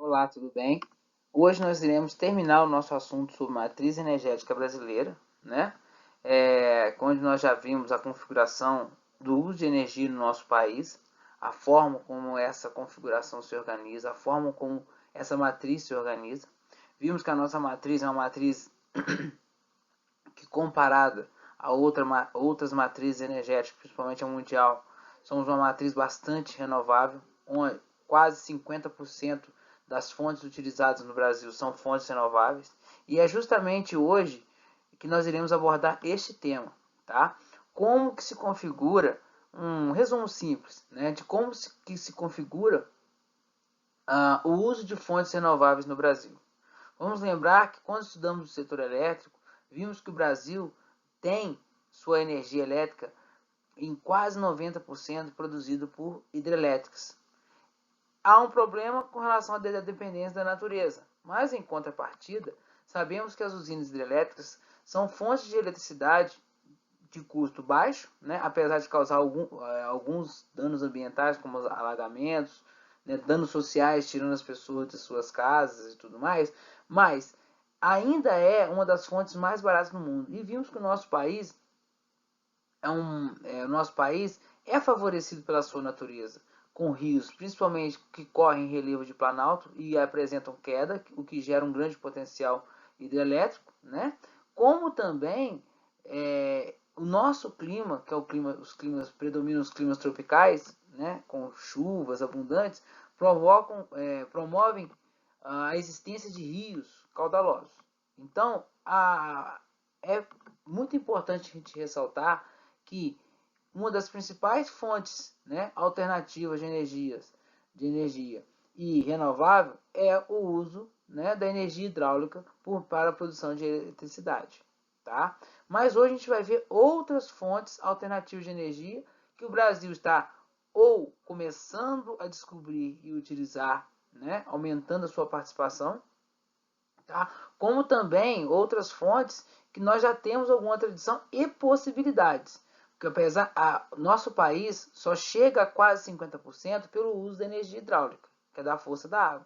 Olá, tudo bem? Hoje nós iremos terminar o nosso assunto sobre matriz energética brasileira, né? Onde nós já vimos a configuração do uso de energia no nosso país, a forma como essa configuração se organiza, a forma como essa matriz se organiza. Vimos que a nossa matriz é uma matriz que, comparada a outras matrizes energéticas, principalmente a mundial, somos uma matriz bastante renovável, onde quase 50% das fontes utilizadas no Brasil são fontes renováveis. E é justamente hoje que nós iremos abordar este tema, tá? Como que se configura, um resumo simples, né, de como que se configura o uso de fontes renováveis no Brasil. Vamos lembrar que quando estudamos o setor elétrico, vimos que o Brasil tem sua energia elétrica em quase 90% produzido por hidrelétricas. Há um problema com relação à dependência da natureza, mas em contrapartida, sabemos que as usinas hidrelétricas são fontes de eletricidade de custo baixo, né, apesar de causar alguns danos ambientais, como alagamentos, né, danos sociais, tirando as pessoas de suas casas e tudo mais, mas ainda é uma das fontes mais baratas do mundo. E vimos que o nosso país é favorecido pela sua natureza, com rios, principalmente que correm em relevo de planalto e apresentam queda, o que gera um grande potencial hidrelétrico, né? Como também o nosso clima, que é predominam os climas tropicais, né, com chuvas abundantes, promovem a existência de rios caudalosos. Então, é muito importante a gente ressaltar que uma das principais fontes, né, alternativas de energia e renovável é o uso, né, da energia hidráulica para a produção de eletricidade. Tá? Mas hoje a gente vai ver outras fontes alternativas de energia que o Brasil está ou começando a descobrir e utilizar, né, aumentando a sua participação, tá? Como também outras fontes que nós já temos alguma tradição e possibilidades. Porque apesar nosso país só chega a quase 50% pelo uso da energia hidráulica, que é da força da água.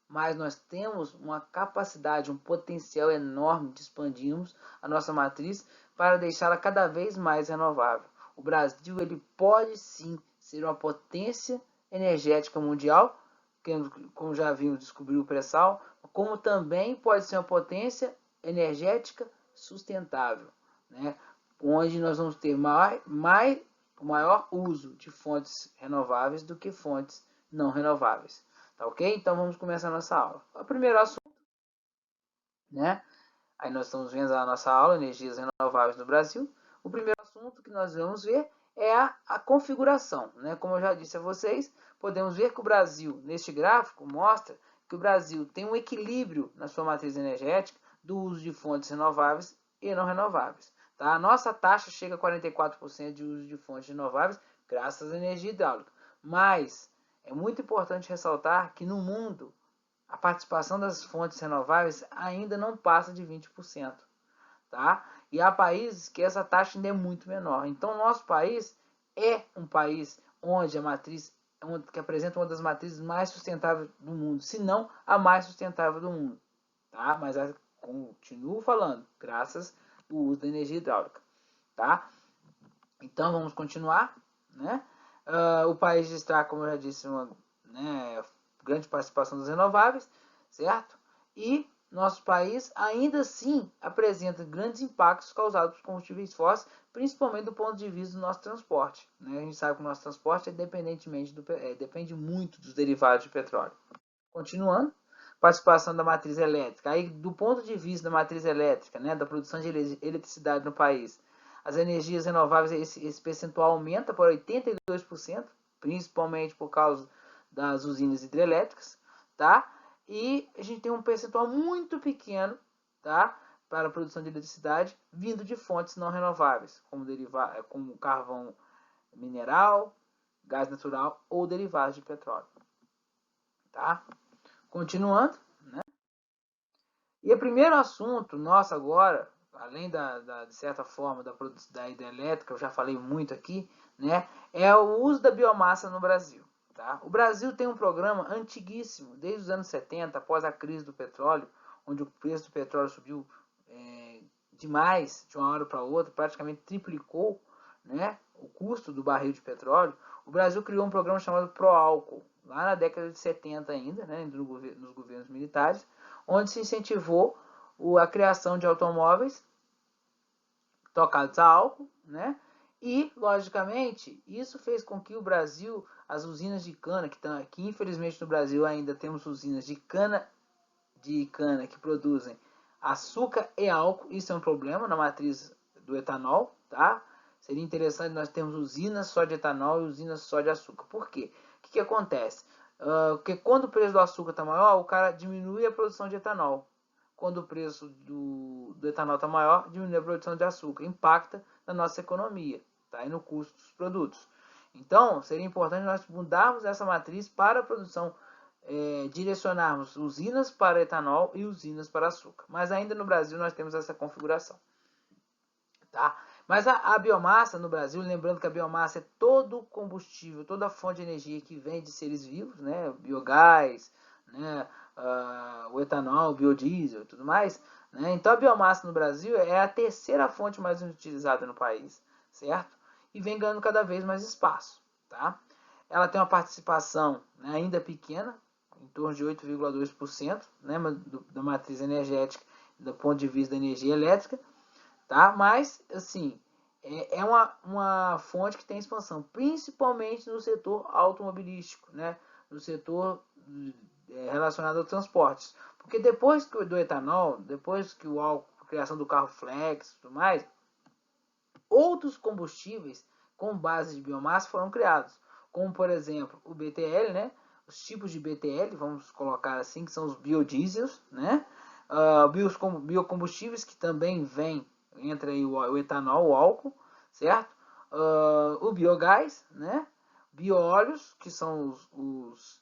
Mas nós temos uma capacidade, um potencial enorme de expandirmos a nossa matriz para deixá-la cada vez mais renovável. O Brasil ele pode sim ser uma potência energética mundial, como já vimos, descobrir o pré-sal, como também pode ser uma potência energética sustentável, né? Onde nós vamos ter maior uso de fontes renováveis do que fontes não renováveis. Tá ok? Então vamos começar a nossa aula. O primeiro assunto, né? Aí nós estamos vendo a nossa aula, energias renováveis no Brasil. O primeiro assunto que nós vamos ver é a configuração, né? Como eu já disse a vocês, podemos ver que o Brasil, neste gráfico, mostra que o Brasil tem um equilíbrio na sua matriz energética do uso de fontes renováveis e não renováveis. Tá? A nossa taxa chega a 44% de uso de fontes renováveis graças à energia hidráulica. Mas é muito importante ressaltar que no mundo a participação das fontes renováveis ainda não passa de 20%. Tá? E há países que essa taxa ainda é muito menor. Então, o nosso país é um país onde a matriz, que apresenta uma das matrizes mais sustentáveis do mundo, se não a mais sustentável do mundo. Tá? Mas continuo falando, graças ao uso da energia hidráulica. Tá? Então, vamos continuar, né? O país destaca, como eu já disse, uma grande participação dos renováveis, certo? E nosso país ainda assim apresenta grandes impactos causados por combustíveis fósseis, principalmente do ponto de vista do nosso transporte. Né? A gente sabe que o nosso transporte depende muito dos derivados de petróleo. Continuando, participação da matriz elétrica. Aí, do ponto de vista da matriz elétrica, né, da produção de eletricidade no país, as energias renováveis, esse percentual aumenta para 82%, principalmente por causa das usinas hidrelétricas, tá? E a gente tem um percentual muito pequeno, tá, para a produção de eletricidade vindo de fontes não renováveis, como carvão mineral, gás natural ou derivados de petróleo, tá? Continuando, né? E o primeiro assunto nosso agora, além de certa forma da hidrelétrica, eu já falei muito aqui, né, é o uso da biomassa no Brasil. Tá? O Brasil tem um programa antiguíssimo, desde os anos 70, após a crise do petróleo, onde o preço do petróleo subiu demais de uma hora para outra, praticamente triplicou, né, o custo do barril de petróleo. O Brasil criou um programa chamado Proálcool, lá na década de 70 ainda, né, nos governos militares, onde se incentivou a criação de automóveis tocados a álcool, né? E, logicamente, isso fez com que o Brasil, as usinas de cana, que infelizmente no Brasil ainda temos usinas de cana que produzem açúcar e álcool, isso é um problema na matriz do etanol, tá? Seria interessante nós termos usinas só de etanol e usinas só de açúcar. Por quê? O que acontece? Porque quando o preço do açúcar está maior, o cara diminui a produção de etanol. Quando o preço do etanol está maior, diminui a produção de açúcar. Impacta na nossa economia, tá? E no custo dos produtos. Então, seria importante nós mudarmos essa matriz para a produção, direcionarmos usinas para etanol e usinas para açúcar. Mas ainda no Brasil nós temos essa configuração. Tá? Mas a biomassa no Brasil, lembrando que a biomassa é todo combustível, toda fonte de energia que vem de seres vivos, né? Biogás, né? O etanol, o biodiesel e tudo mais. Né? Então a biomassa no Brasil é a terceira fonte mais utilizada no país, certo? E vem ganhando cada vez mais espaço. Tá? Ela tem uma participação, né, ainda pequena, em torno de 8,2%, né, da matriz energética, do ponto de vista da energia elétrica. Tá? Mas, assim, é uma fonte que tem expansão, principalmente no setor automobilístico, né? No setor relacionado aos transportes. Porque depois do etanol, depois que o álcool, a criação do carro flex e tudo mais, outros combustíveis com base de biomassa foram criados, como, por exemplo, o BTL, né? Os tipos de BTL, vamos colocar assim, que são os biodiesels, né? Biocombustíveis que também vêm entre aí o etanol, o álcool, certo? O biogás, né? Bioóleos, que são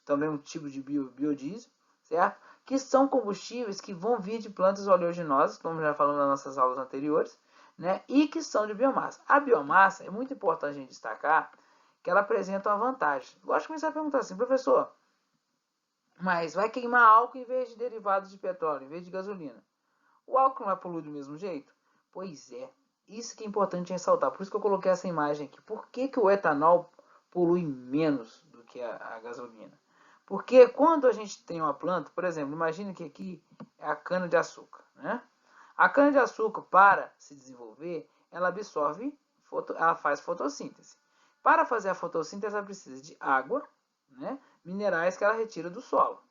também um tipo de biodiesel, certo? Que são combustíveis que vão vir de plantas oleaginosas, como já falamos nas nossas aulas anteriores, né? E que são de biomassa. A biomassa, é muito importante a gente destacar que ela apresenta uma vantagem. Lógico que você vai perguntar assim, professor, mas vai queimar álcool em vez de derivados de petróleo, em vez de gasolina. O álcool não vai poluir do mesmo jeito? Pois é, isso que é importante ressaltar. Por isso que eu coloquei essa imagem aqui. Por que o etanol polui menos do que a gasolina? Porque quando a gente tem uma planta, por exemplo, imagine que aqui é a cana-de-açúcar, né? A cana-de-açúcar, para se desenvolver, ela absorve, ela faz fotossíntese. Para fazer a fotossíntese, ela precisa de água, né? Minerais que ela retira do solo,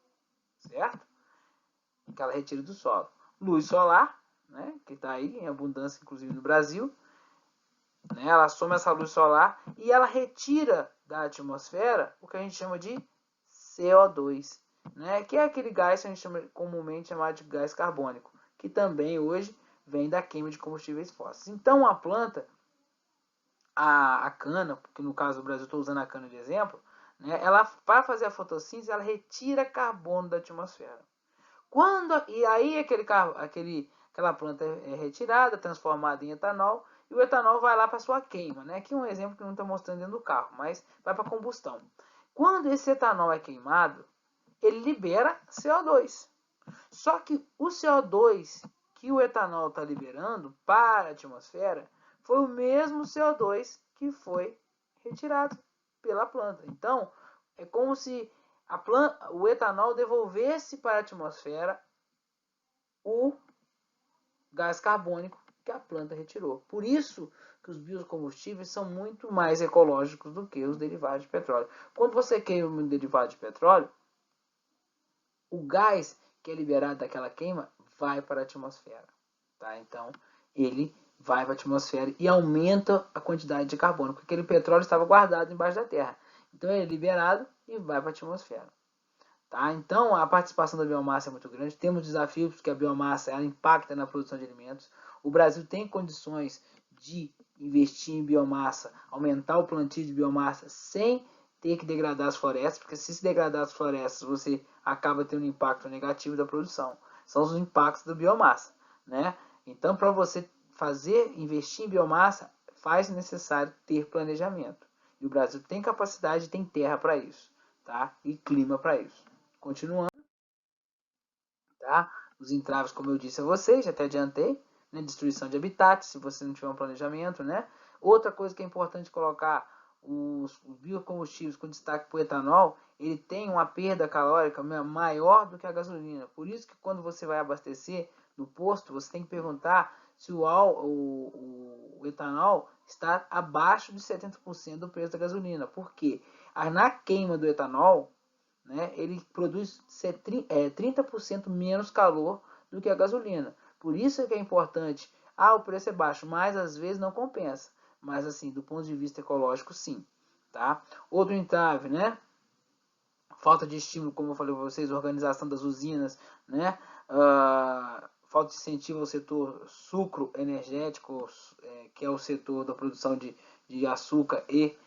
certo? Que ela retira do solo. Luz solar, né? Que está aí em abundância, inclusive no Brasil. Né? Ela soma essa luz solar e ela retira da atmosfera o que a gente chama de CO2, né? Que é aquele gás que a gente chama, comumente chamado de gás carbônico, que também hoje vem da queima de combustíveis fósseis. Então a planta, a cana, porque no caso do Brasil estou usando a cana de exemplo, né? Ela, para fazer a fotossíntese, ela retira carbono da atmosfera. E aí aquela planta é retirada, transformada em etanol, e o etanol vai lá para sua queima, né? Aqui um exemplo que não está mostrando dentro do carro, mas vai para combustão. Quando esse etanol é queimado, ele libera CO2. Só que o CO2 que o etanol está liberando para a atmosfera foi o mesmo CO2 que foi retirado pela planta. Então, é como se o etanol devolvesse para a atmosfera o gás carbônico que a planta retirou. Por isso que os biocombustíveis são muito mais ecológicos do que os derivados de petróleo. Quando você queima um derivado de petróleo, o gás que é liberado daquela queima vai para a atmosfera. Tá? Então, ele vai para a atmosfera e aumenta a quantidade de carbono, porque aquele petróleo estava guardado embaixo da terra. Então, ele é liberado e vai para a atmosfera. Tá? Então, a participação da biomassa é muito grande. Temos desafios, porque a biomassa ela impacta na produção de alimentos. O Brasil tem condições de investir em biomassa, aumentar o plantio de biomassa sem ter que degradar as florestas, porque se degradar as florestas, você acaba tendo um impacto negativo da produção. São os impactos da biomassa. Né? Então, para você investir em biomassa, faz necessário ter planejamento. E o Brasil tem capacidade e tem terra para isso. tá? E clima para isso. Continuando, tá? Os entraves, como eu disse a vocês, já até adiantei, né? Destruição de habitats, se você não tiver um planejamento, né? Outra coisa que é importante colocar, os biocombustíveis com destaque para o etanol, ele tem uma perda calórica maior do que a gasolina. Por isso que quando você vai abastecer no posto, você tem que perguntar se o etanol está abaixo de 70% do preço da gasolina. Por quê? Na queima do etanol, né, ele produz 30% menos calor do que a gasolina. Por isso que é importante. O preço é baixo, mas às vezes não compensa. Mas assim, do ponto de vista ecológico, sim. Tá? Outro entrave, né? Falta de estímulo, como eu falei para vocês, organização das usinas, né? Falta de incentivo ao setor sucro energético, que é o setor da produção de açúcar e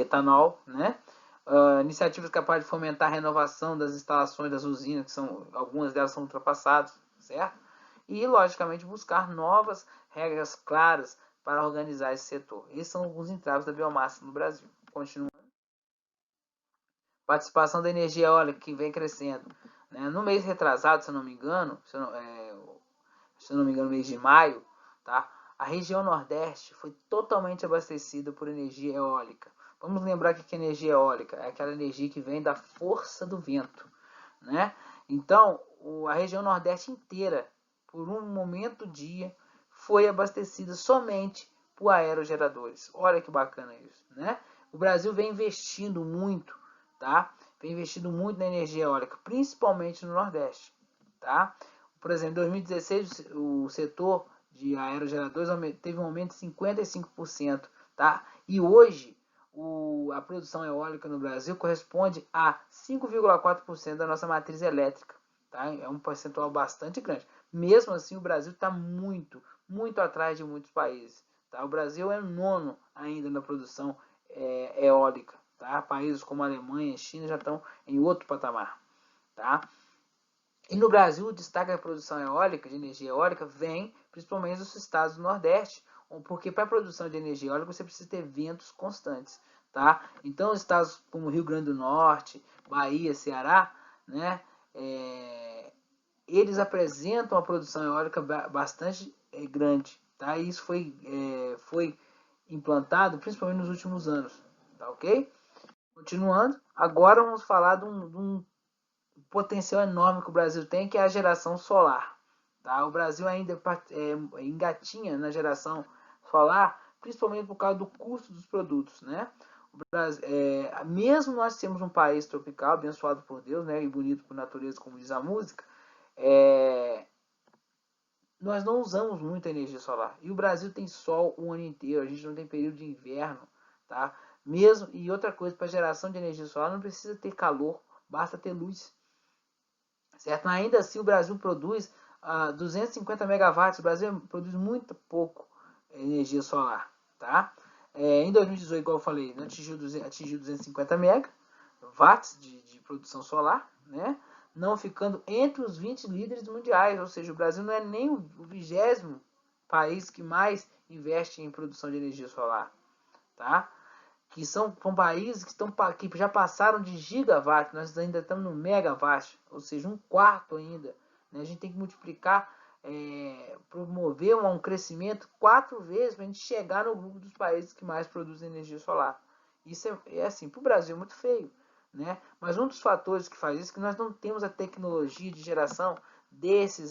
etanol, né? Iniciativas capazes de fomentar a renovação das instalações das usinas, que algumas delas são ultrapassadas, certo? E, logicamente, buscar novas regras claras para organizar esse setor. Esses são alguns entraves da biomassa no Brasil. Continuando. Participação da energia eólica, que vem crescendo. Né? No mês retrasado, se eu não me engano, mês de maio, tá? A região Nordeste foi totalmente abastecida por energia eólica. Vamos lembrar que a energia eólica é aquela energia que vem da força do vento, né? Então, a região Nordeste inteira, por um momento do dia, foi abastecida somente por aerogeradores. Olha que bacana isso, né? O Brasil vem investindo muito, tá? Vem investindo muito na energia eólica, principalmente no Nordeste, tá? Por exemplo, em 2016, o setor de aerogeradores teve um aumento de 55%, tá? E hoje, a produção eólica no Brasil corresponde a 5,4% da nossa matriz elétrica, tá? É um percentual bastante grande. Mesmo assim, o Brasil está muito, muito atrás de muitos países, tá? O Brasil é nono ainda na produção eólica, tá? Países como a Alemanha e a China já estão em outro patamar, tá? E no Brasil, o destaque da produção eólica, de energia eólica, vem principalmente dos estados do Nordeste, porque para a produção de energia eólica você precisa ter ventos constantes, tá? Então, estados como Rio Grande do Norte, Bahia, Ceará, né, eles apresentam a produção eólica bastante grande, tá? E isso foi implantado principalmente nos últimos anos, tá ok? Continuando, agora vamos falar de um potencial enorme que o Brasil tem, que é a geração solar. Tá? O Brasil ainda engatinha na geração solar, principalmente por causa do custo dos produtos. Né? Mesmo nós temos um país tropical, abençoado por Deus, né, e bonito por natureza, como diz a música, nós não usamos muita energia solar. E o Brasil tem sol o ano inteiro, a gente não tem período de inverno. Tá? E outra coisa, para geração de energia solar não precisa ter calor, basta ter luz. Certo? Ainda assim, o Brasil produz 250 megawatts. O Brasil produz muito pouco energia solar. Tá? Em 2018, igual eu falei, atingiu 250 megawatts de produção solar, né? Não ficando entre os 20 líderes mundiais. Ou seja, o Brasil não é nem o 20º país que mais investe em produção de energia solar. Tá? Que são países que já passaram de gigawatt, nós ainda estamos no megawatt, ou seja, um quarto ainda. Né? A gente tem que multiplicar, promover um crescimento 4 vezes para a gente chegar no grupo dos países que mais produzem energia solar. Isso é assim, para o Brasil é muito feio. Né? Mas um dos fatores que faz isso é que nós não temos a tecnologia de geração dessas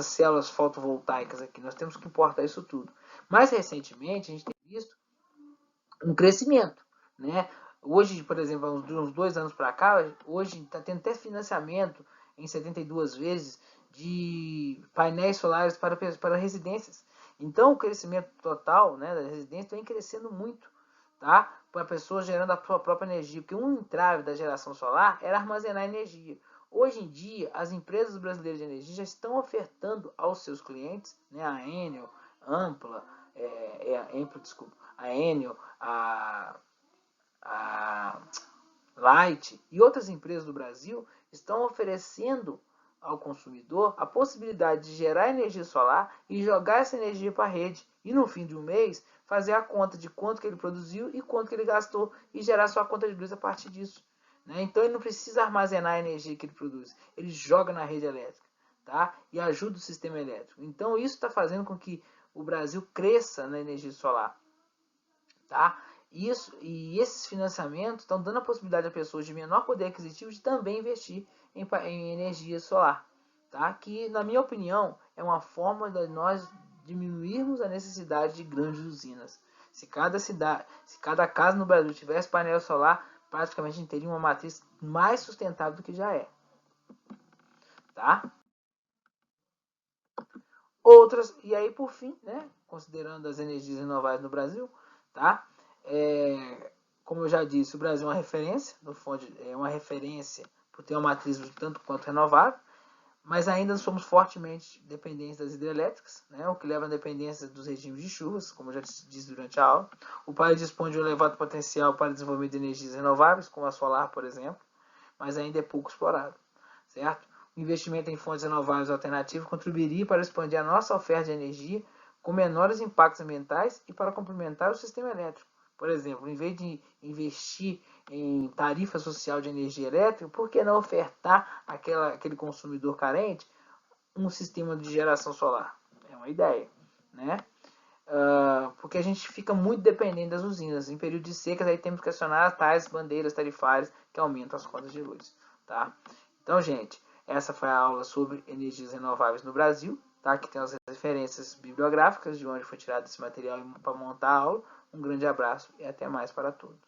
células fotovoltaicas aqui. Nós temos que importar isso tudo. Mais recentemente, a gente tem visto um crescimento. Né? Hoje, por exemplo, de uns 2 anos para cá, hoje está tendo até financiamento em 72 vezes de painéis solares para residências. Então, o crescimento total, né, das residências vem crescendo muito, tá? Para a pessoa gerando a sua própria energia. Porque um entrave da geração solar era armazenar energia. Hoje em dia, as empresas brasileiras de energia já estão ofertando aos seus clientes, né, a Enel, Ampla, a Enel, a Light e outras empresas do Brasil estão oferecendo ao consumidor a possibilidade de gerar energia solar e jogar essa energia para a rede. E no fim de um mês, fazer a conta de quanto que ele produziu e quanto que ele gastou e gerar sua conta de luz a partir disso. Né? Então ele não precisa armazenar a energia que ele produz, ele joga na rede elétrica, tá? E ajuda o sistema elétrico. Então isso está fazendo com que o Brasil cresça na energia solar. Tá? E esses financiamentos estão dando a possibilidade a pessoas de menor poder aquisitivo de também investir em energia solar. Tá? Que, na minha opinião, é uma forma de nós diminuirmos a necessidade de grandes usinas. Se cada casa no Brasil tivesse painel solar, praticamente a gente teria uma matriz mais sustentável do que já é. Tá? Outras, e aí por fim, né, considerando as energias renováveis no Brasil, tá? Como eu já disse, o Brasil é uma referência, no fundo, é uma referência por ter uma matriz tanto quanto renovável, mas ainda somos fortemente dependentes das hidrelétricas, né, o que leva à dependência dos regimes de chuvas, como eu já disse durante a aula. O país dispõe de um elevado potencial para o desenvolvimento de energias renováveis, como a solar, por exemplo, mas ainda é pouco explorado, certo? O investimento em fontes renováveis alternativas contribuiria para expandir a nossa oferta de energia com menores impactos ambientais e para complementar o sistema elétrico. Por exemplo, em vez de investir em tarifa social de energia elétrica, por que não ofertar aquele consumidor carente um sistema de geração solar? É uma ideia, né? Porque a gente fica muito dependente das usinas. Em período de secas, aí temos que acionar tais bandeiras tarifárias que aumentam as contas de luz. Tá? Então, gente, essa foi a aula sobre energias renováveis no Brasil. Tá? Aqui tem as referências bibliográficas de onde foi tirado esse material para montar a aula. Um grande abraço e até mais para todos.